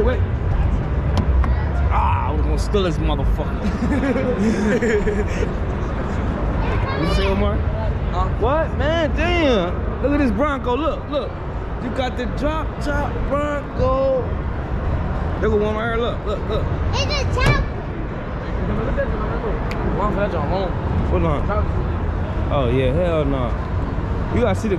wait. Ah, I was gonna steal this motherfucker. You say one more? What? Man, damn. Look at this Bronco. Look. You got the drop top Bronco. Look at one right here. Look. It's a top. Hold on. Oh yeah, hell no. You gotta see the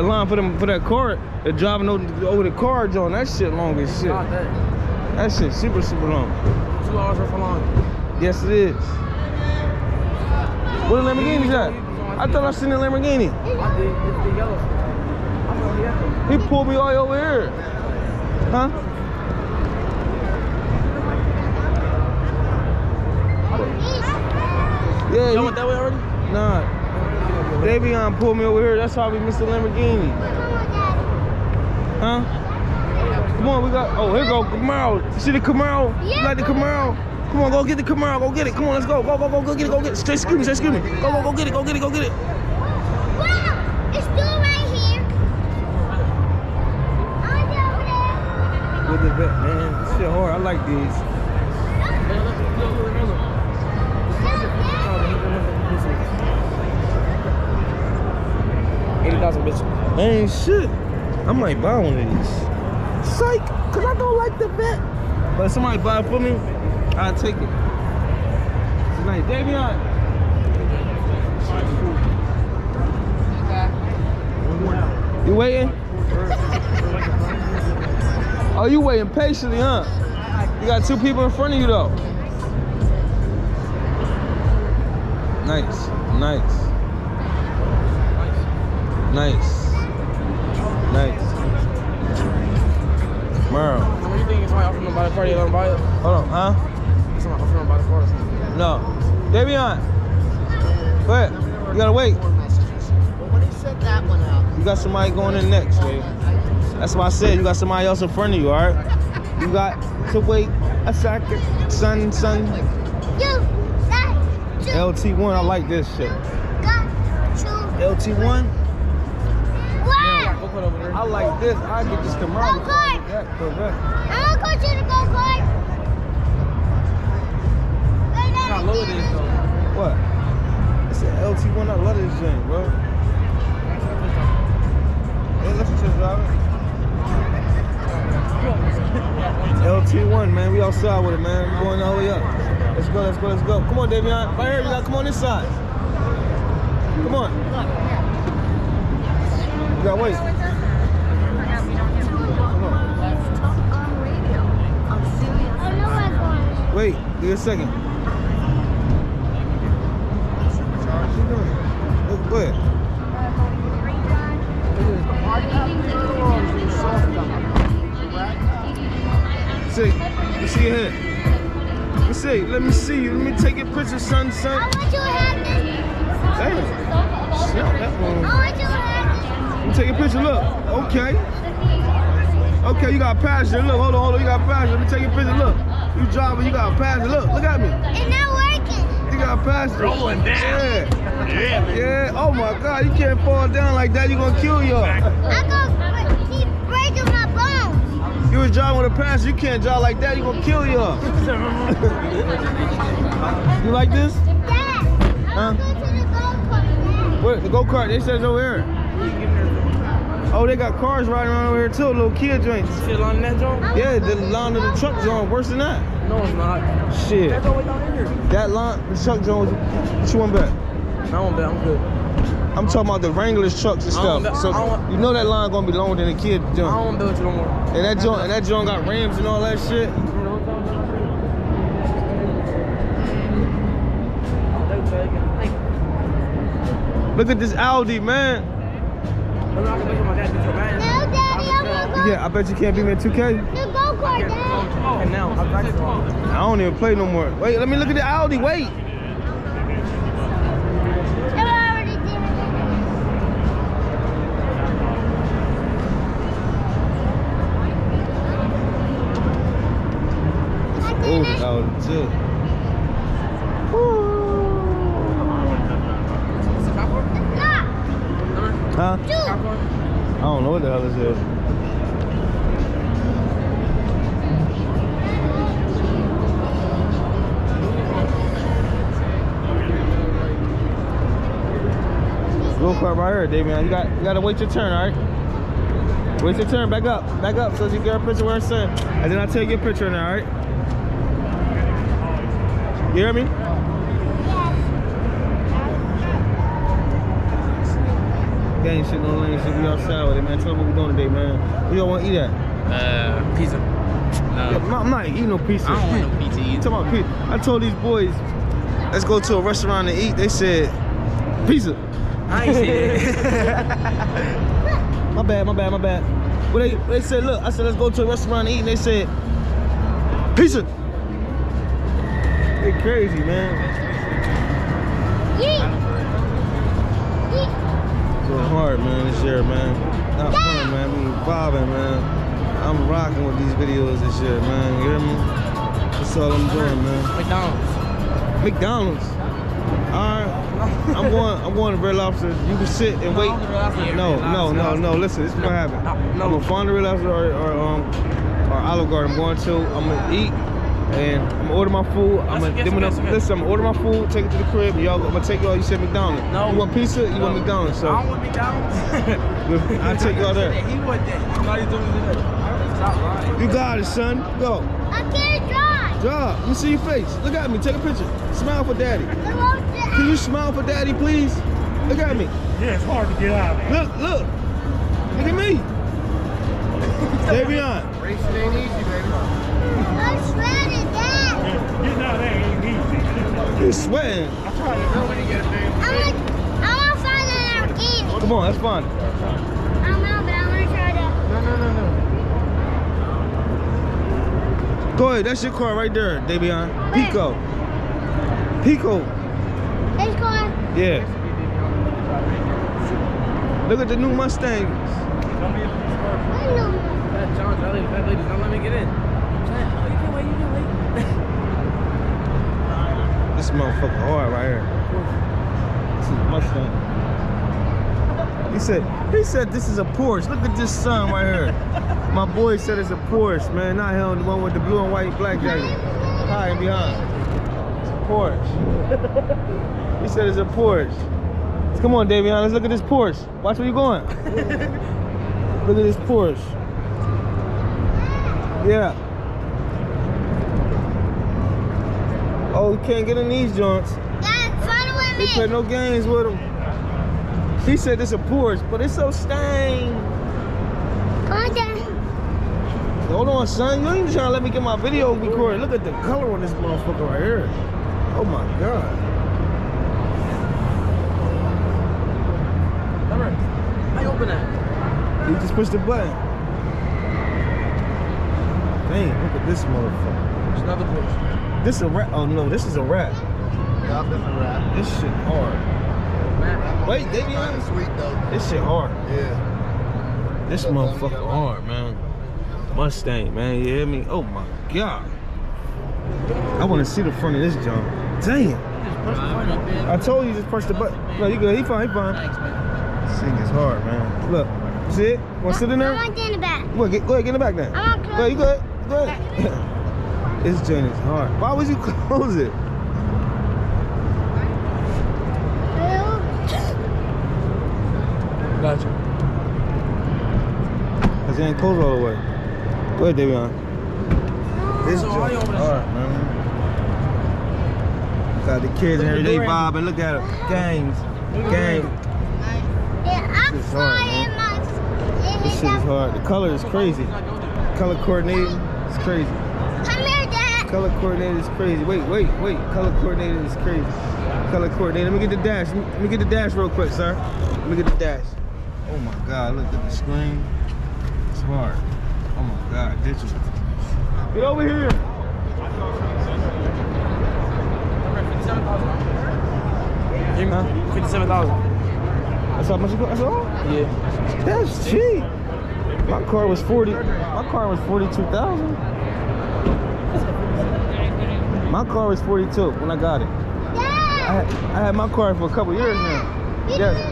line for that car. They're driving over the car, John. That shit long as shit. That shit super long. 2 hours for long. Yes, it is. Where the Lamborghini's at? I thought I seen the Lamborghini. I did. It's the yellow. He pulled me all the way over here. Huh? Yeah. You went that way already? Nah. Davion pulled me over here. That's how we missed the Lamborghini. Huh? Come on, we got. Oh, here go Camaro. You see the Camaro? You like the Camaro? Come on, go get the Camaro. Go get it. Come on, let's go. Go get it. Go get it. Straight screaming. Go get it. Go get it. Wow, it's still right here. I'm over there. Look at that, man. This shit hard. I like these. 80,000 bitch. Ain't shit. I might buy one of these. Psych, cause I don't like the vet. But if somebody buy it for me, I'll take it. It's nice. Davion. You waiting? Oh, you waiting patiently, huh? You got 2 people in front of you though. Nice. Merle. What do you think if somebody offered them by the car, you let them buy it? Hold on, huh? If somebody offered them by the car. No. Davion. Go ahead. You gotta wait. Well, when he sent that one out. You got somebody going in next, baby. That's why I said you got somebody else in front of you, alright? You got to wait a second. Son. LT1, I like this shit. LT1? Wow. I like this. I get this Camaro. Go-kart. Correct. I'm gonna go to the go-kart. How low it is though. What? It's an LT1. I love this thing, bro. Hey, listen to this, driver. LT1, man. We outside with it, man. We going all the way up. Let's go. Come on, Davion. Right here, you gotta come on this side. Come on. You gotta wait. Wait, give me a second. Go ahead. See, let me see your head. Let me see you. Let me take your picture, son. I want you to have this. Damn. Snap that one. I want you to have this. Let me take your picture. Look. Okay, you got a passenger. Look, hold on. You got a passenger. Let me take your picture. Look. You driving, you got a passenger. Look at me. It's not working. You got a passenger. Rolling down. Yeah. Oh my God, you can't fall down like that. You're gonna kill y'all. I'm gonna keep breaking my bones. You was driving with a passenger. You can't drive like that. You're gonna kill y'all. You like this? Dad, I'm gonna go to the go-kart. Where? The go-kart. They said it's over here. Oh, they got cars riding around over here too. Little kid joints. Shit on that joint? Yeah, the line of the truck joint worse than that. No, it's not. Shit. That's all the way down here. That line, the truck joint. What you want back? I don't bet. I'm good. I'm talking about the Wranglers trucks and stuff. So you know that line gonna be longer than the kid I joint. don't build you no more. And that joint got rims and all that shit. Look at this Audi, man. No, Daddy, I'm gonna go. Yeah, I bet you can't beat me at 2K. The go-kart, Dad. And now, I'm practicing. I don't even play no more. Wait, let me look at the Audi. Wait. I already did it. Oh, the Audi too. Huh? I don't know what the hell this is. car right here, Davion. You gotta wait your turn, all right? Wait your turn. Back up, so you get a picture where it's saying, and then I'll take your picture now, all right? You hear me? Gang shit, no lane shit. We outside with it, man. Tell them what we doing today, man. What y'all want to eat at? Pizza. No. Yeah, I'm not eating no pizza. I don't want no pizza either. Talking about pizza. I told these boys, let's go to a restaurant and eat. They said, pizza. I ain't see that. My bad. Well, they said, look, I said, let's go to a restaurant and eat. And they said, pizza. They crazy, man. Going hard, man, this year, man. Not fun, man. We vibing, man. I'm rocking with these videos this year, man. You hear me? That's all I'm doing, man. McDonald's. All right. I'm going to Red Lobster. You can sit and wait. No. Listen, this is what happened. I'm gonna find the Red Lobster or Olive Garden. I'm going to. I'm gonna eat. And I'm gonna order my food. I'm gonna order my food, take it to the crib. I'm gonna take y'all. You said McDonald's. No. You want pizza? You want McDonald's? So I don't want McDonald's. I'll take y'all there. He want that. You got it, son. Go. I can't drive. Drive. Let me see your face. Look at me. Take a picture. Smile for daddy. Can you smile for daddy, please? Look at me. Yeah, it's hard to get out of there. Look. Look at me. Davion. Racing ain't easy, baby. I'm sweating, Dad. Yeah, getting out of there ain't easy. You're sweating. I tried to know when you get a big. I want to find another game. Come on, that's fun. I don't know, but I want to try to. No. Go ahead. That's your car right there, Davion. Pico. This car. Yeah. Look at the new Mustangs. I know. That lady's not letting me get in. You can wait. This motherfucker hard right here. This is a Mustang. He said this is a Porsche. Look at this sun right here. My boy said it's a Porsche, man. Not him, the one with the blue and white black jacket. High and behind. It's a Porsche. He said it's a Porsche. Come on, Davion, let's look at this Porsche. Watch where you going. Look at this Porsche. Yeah. Oh, you can't get in these joints. Dad, follow with They me. play no games with them. He said this a Porsche, but it's so stained. Come on, Dad. Hold on, son. You ain't even trying to let me get my video recorded. Look at the color on this motherfucker right here. Oh my God. How you open that? You just push the button. Dang, look at this motherfucker. There's another Porsche. This is a wrap. Oh no, this is a wrap. Yeah, this is a wrap. This shit hard. Wait, Kind of Davion. sweet though. This shit hard. Yeah. This motherfucker hard, man. Mustang, man. You hear me? Oh my God. I want to see the front of this junk. Damn. I told you just push the button. No, you good. He fine. This thing is hard, man. Look. See it? Want to sit in there? I want to in the back. Go ahead, get in the back then. I want to Go ahead, you good? Go ahead. This joint is hard. Why would you close it? Gotcha. Cause it ain't closed all the way. Go ahead, Davion. This So how joint you is open this? hard, man. Got the kids in here, they vibing. Look at them. Games. Yeah, I'm This is hard, flying my. This shit is hard. The color is crazy. Color coordinated is crazy. Come here, Dad. Color coordinated is crazy. Wait. Color coordinated is crazy. Color coordinated. Let me get the dash. Let me get the dash real quick, sir. Let me get the dash. Oh my God, look at the screen. It's hard. Oh my God, digital. Get over here. Huh? 57,000. That's how much it cost? That's all? Yeah. That's cheap. My car was 42,000. My car was 42 when I got it. Dad. I had my car for a couple years now. We Yes. just in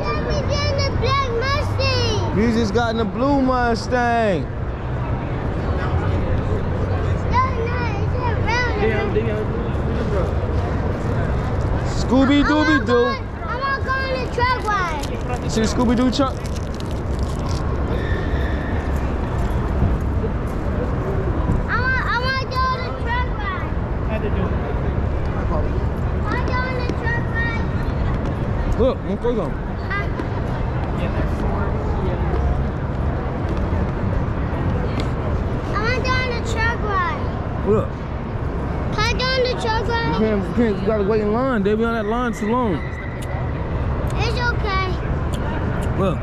the black Mustang. You just got in the blue Mustang. No, it's around. Scooby Dooby Doo. I'm not going to truck ride. See the Scooby-Doo truck? I want to go on the truck ride. Had to do it. I want to go on the truck ride. Look, let's go. I want to go on the truck ride. Look. Can I go on the truck ride? You gotta wait in line. They be on that line too long. It's okay. Look.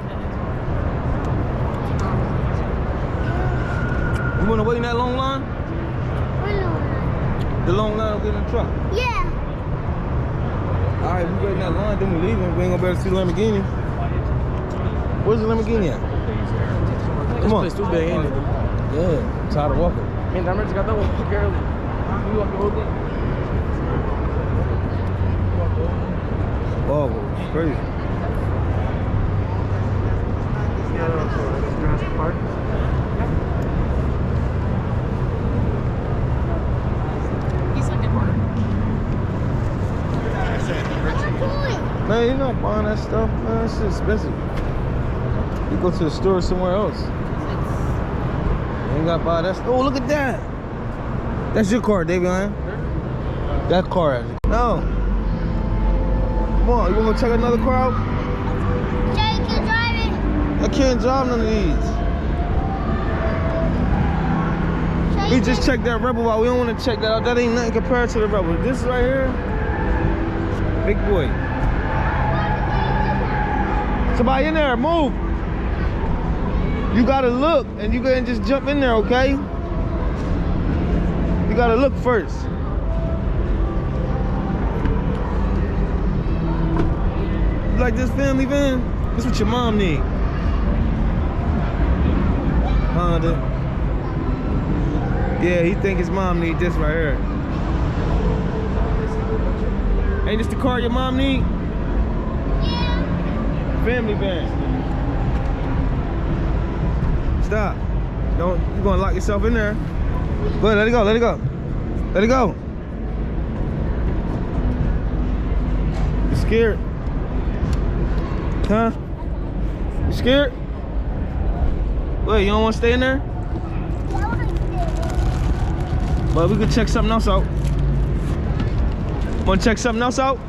You wanna wait in that long line? The long line will get in the truck. Yeah. Alright, we wait in that line, then we leaving. We ain't gonna be able to see the Lamborghini. Where's the Lamborghini at? Come on. This place too big, ain't it? Yeah, tired of walking. Man, I just got that walk early. You walk the whole thing. Oh, it's crazy. Jurassic Park. Man, you're not buying that stuff, man. That shit's expensive. You go to the store somewhere else. You ain't gotta buy that stuff. Oh, look at that. That's your car, Davion. That car. No. Come on, you wanna go check another car out? Jay, you can drive it. I can't drive none of these. Jay, We you just checked that Rebel out. We don't want to check that out. That ain't nothing compared to the Rebel. This right here, big boy. Somebody in there, move. You gotta look, and you can't just jump in there, okay? You gotta look first. You like this family van? This what your mom need. Honda. Yeah, he think his mom need this right here. Ain't this the car your mom need? Yeah. Family van. Stop. Don't, you're gonna lock yourself in there. Go ahead, let it go, let it go. Let it go. You scared? Huh? You scared? Wait, you don't wanna stay in there? But we could check something else out. Wanna check something else out?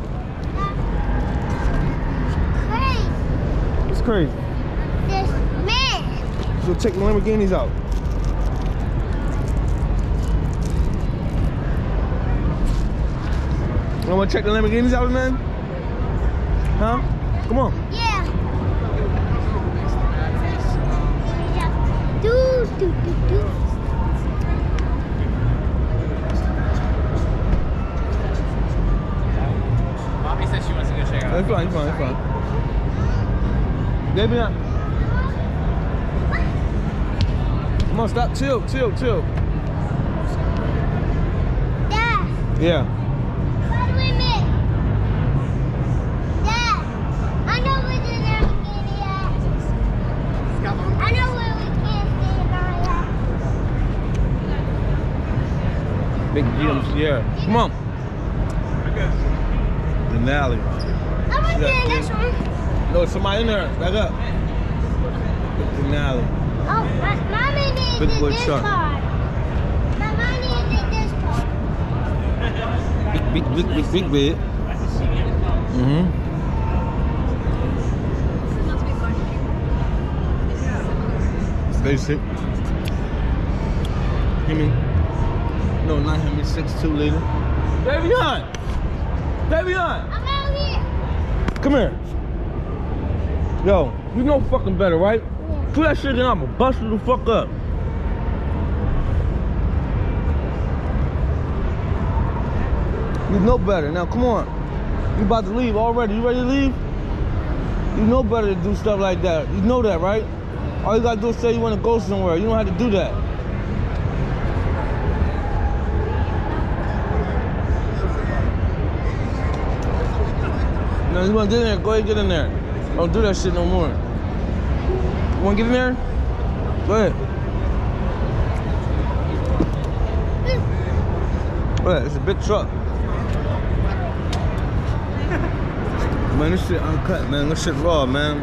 Crazy. It's crazy. This man. So check the Lamborghinis out. You wanna check the Lamborghinis out, man? Huh? Come on. Yeah. Do. Mommy said she wants to go check out. It's fine, it's fine, it's fine. Maybe not. Come on, stop, chill. Dad. Yeah. What do we make? Dad. I know where the Lamborghini at. I know where we can't stay Big at. GMs, yeah. Come on. Denali. I'm gonna stay in this one. No, somebody in there. Back up. Denali. Oh, mommy needs Big boy this truck. car. Mommy needs this car. Big bed. Mm-hmm. Basic. Hemi. No, not Hemi. 6.2 liter. Davion! Davion! I'm out here. Come here. Yo, you know fucking better, right? Yeah. Do that shit and I'ma bust you the fuck up. You know better. Now come on. You about to leave already. You ready to leave? You know better to do stuff like that. You know that, right? All you gotta do is say you wanna go somewhere. You don't have to do that. No, you wanna get in there, go ahead and get in there. Don't do that shit no more. You wanna get in there? Go ahead. Go ahead, it's a big truck. Man, this shit uncut, man. This shit raw, man.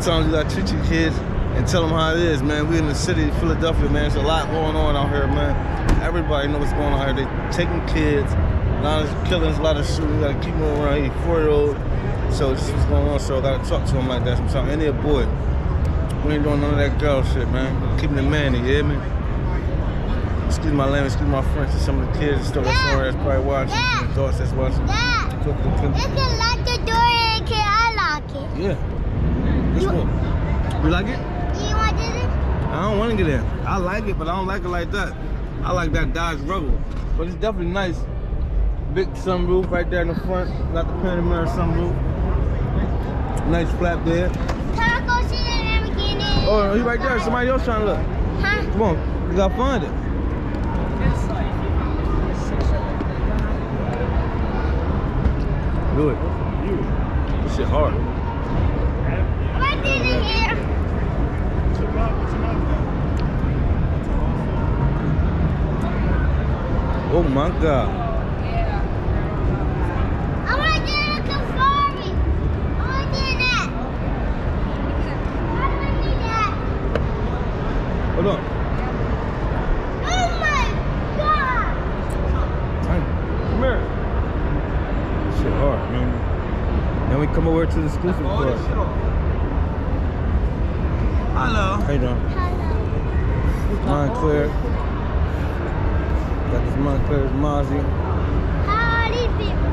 Sometimes you gotta treat your kids and tell them how it is, man. We in the city of Philadelphia, man. There's a lot going on out here, man. Everybody knows what's going on out here. They taking kids, a lot of killings, a lot of shooting. You gotta keep them around. He's 4-year-old. So this is what's going on, so I gotta talk to him like that sometimes. And they're a boy. We ain't doing none of that girl shit, man. Keeping it manly, you hear me? Excuse my language, excuse my French, and some of the kids and stuff that's probably watching. And adults that's watching. Dad, you can lock the door and can I lock it? Yeah. Let's go. You like it? Do you want to do this? I don't want to get in. I like it, but I don't like it like that. I like that Dodge Rebel. But it's definitely nice. Big sunroof right there in the front. Got the Panamera sunroof. Nice flat bed. Can I go see the Lamborghini? Oh, he right there. Somebody else trying to look. Huh? Come on. You gotta find it. Do it. This shit hard. What did it here? Oh my God. I want to do the Ferrari. I want to do that. How do I do that? Hold on. Oh my God. Come here. Shit hard, man. Then we come over to the exclusive part. Hello. How you doing? Montclair. Got this Montclair's Mozzie. How are these people?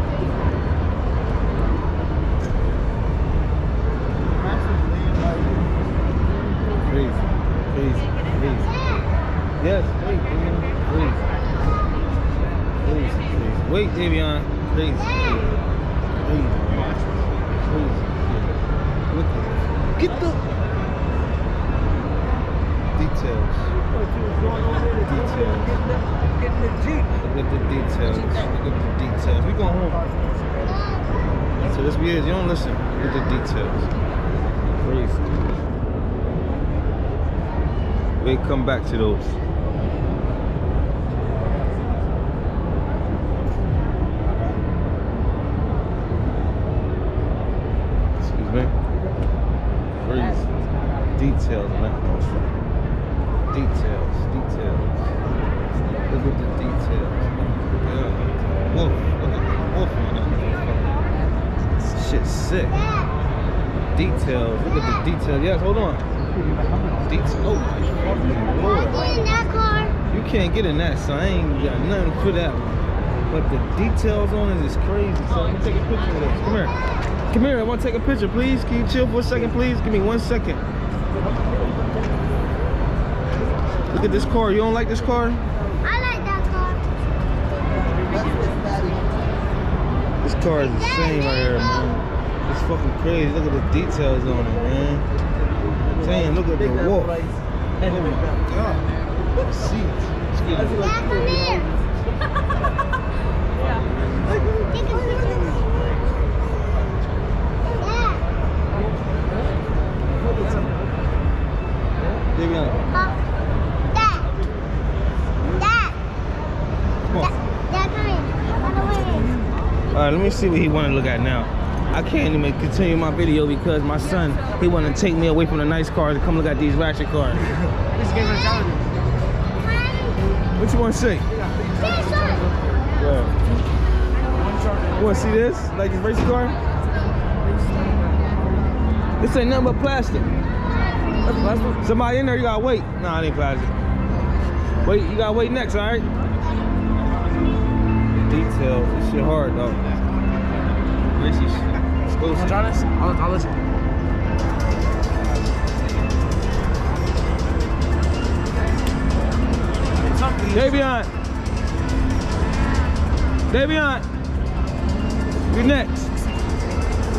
Please. Please. Please. Yes, wait, please. Please. Please. Wait, Davion. Please. Please. Please. Look. Get the details. Details. Get in the Jeep. Look at the details. Look at the details. We going home. So this be it. You don't listen. Look at the details. Please. We come back to those. Excuse me. Please. Details, man. Details. Details. Look at the details. Yeah. Wolf. Look at the wolf on that. Shit sick. Details. Look at the details. Yes, hold on. Details. Oh my fucking Lord. I get in that car. You can't get in that, so I ain't got nothing for that one. But the details on it is crazy. So let me take a picture of this. Come here. Come here. I want to take a picture, please. Can you chill for a second, please? Give me 1 second. Look at this car. You don't like this car? I like that car. This car is insane right here, man. It's fucking crazy. Look at the details on it, man. Damn, look at the wolf. Oh my God. Look at the seats. Excuse me. Dad, come here. Take a picture. Davion, Dad. Dad. come on. Dad, come here. Run away. All right, let me see what he want to look at now. I can't even continue my video because my son, he want to take me away from the nice cars and come look at these ratchet cars. This game is challenging. What you want to say? This one. Yeah. You want to see this? Like this racing car? This ain't nothing but plastic. That's plastic. Somebody in there, you gotta wait. Nah, it ain't plastic. Wait, you gotta wait next, all right? Details. This shit hard, though. Racy shit. Want to try this? I'll listen. Davion. Davion. You next.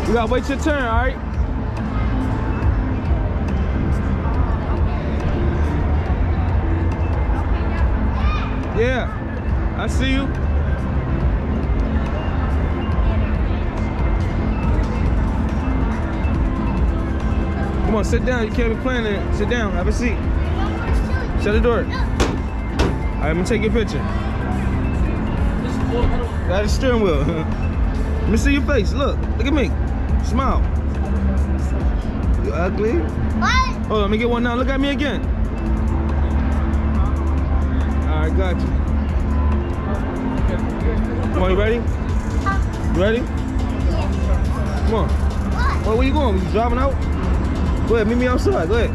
You gotta wait your turn, all right? Yeah, I see you. Come on, sit down. You can't be playing it. Sit down. Have a seat. Shut the door. All right, I'm gonna take your picture. Got the steering wheel. Let me see your face. Look at me. Smile. You ugly. What? Hold on, let me get one now. Look at me again. All right, got you. Come on, you ready? You ready? Yeah. Come on. What? Oh, where you going? You driving out? Go ahead, meet me outside. Go ahead.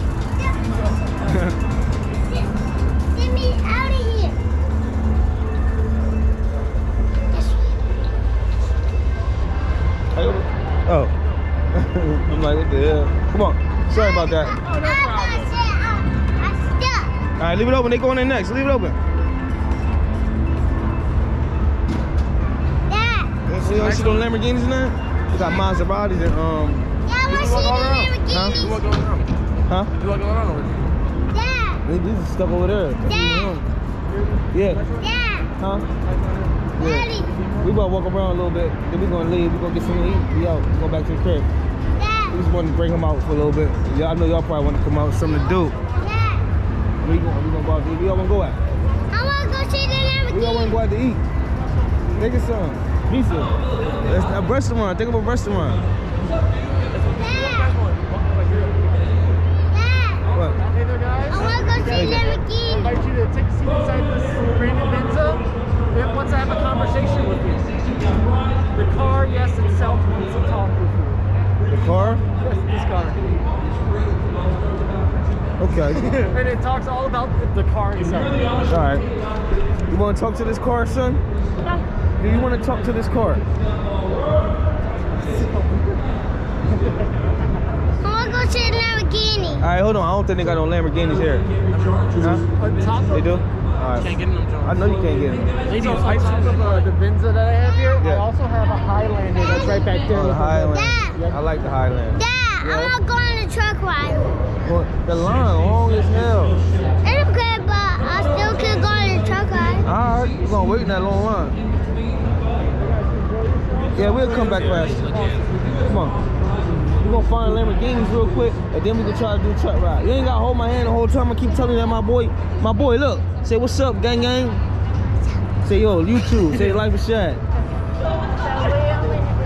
Get me out of here. Oh. I'm like, what the hell? Come on. Sorry about that. I'm stuck. All right, leave it open. They going in next. Leave it open. Dad. So y'all see those Lamborghinis in there? We got Maseratis and Yeah, I want to see the Huh? You want Lamborghinis. going around? Huh? You want going around over there? Dad. These are stuck over there. Dad. Yeah. Dad. Huh? Daddy. We about to walk around a little bit. Then we gonna leave. We gonna get something to eat. We out. Go back to the crib. We Dad. just wanted to bring him out for a little bit. Yeah, I know y'all probably want to come out with something to do. Dad. We gonna go out to eat. We all wanna go out. I want to go see the We all wanna Lamborghini. go out to eat. Take us some. Pizza. That's a restaurant. Think of a restaurant. Dad. Dad. What? Hey there, guys. I want to go see Hey. the I Lamborghini. invite you to take a seat inside this brand new Venza. Then once I have a conversation with you. The car, yes, itself wants to talk with you. The car? Yes, this car. Okay. And it talks all about the car itself. All right. You want to talk to this car, son? Do you want to talk to this car? I want to go see the Lamborghini. All right, hold on. I don't think they got no Lamborghinis here. Huh? On top They of, do? All right. Can't get in them, John. I know you can't get them. so on top of the Venza that I have here, I Yeah. also have a Highlander that's right back there. Oh, the with Highland. Dad. I like the Highland. Dad, I want to go on the truck ride. Well, the line long as hell. It's okay, but I still can go on the truck ride. All right, you're gonna wait in that long line. Yeah, we'll come back fast. Come on. We're gonna find Lamborghinis real quick, and then we can try to do a truck ride. You ain't gotta hold my hand the whole time. I keep telling you that, my boy, look. Say what's up, gang gang. Say yo, YouTube. Say life is SHAG.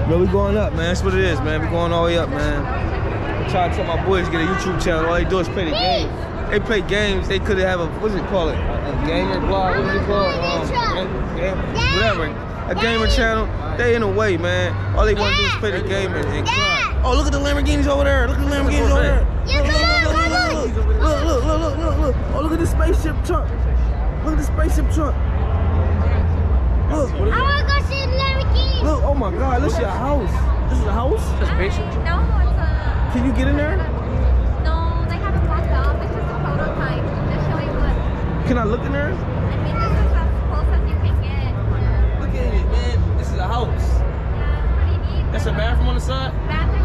Bro, we going up, man. That's what it is, man. We going all the way up, man. I try to tell my boys to get a YouTube channel. All they do is play the games. They play games. They could have a, what's it called? A gamer blog. What is it called? Whatever. A gamer channel. They in a way, man. All they want to do is play the game and cry. Oh, look at the Lamborghinis over there. Look at the Lamborghinis over there. Look. Oh, look at the spaceship truck. Look at the spaceship truck. Look. I want to go see the Lamborghini. Look, oh my God, this is your house. This is a house? Just spaceship. No, it's a... Can you get in there? No, they haven't locked up. It's just a prototype. Just showing what... Can I look in there? I mean, this is as close as you can get. Look at it, man. This is a house. Yeah, it's pretty neat. That's a bathroom on the side? Bathroom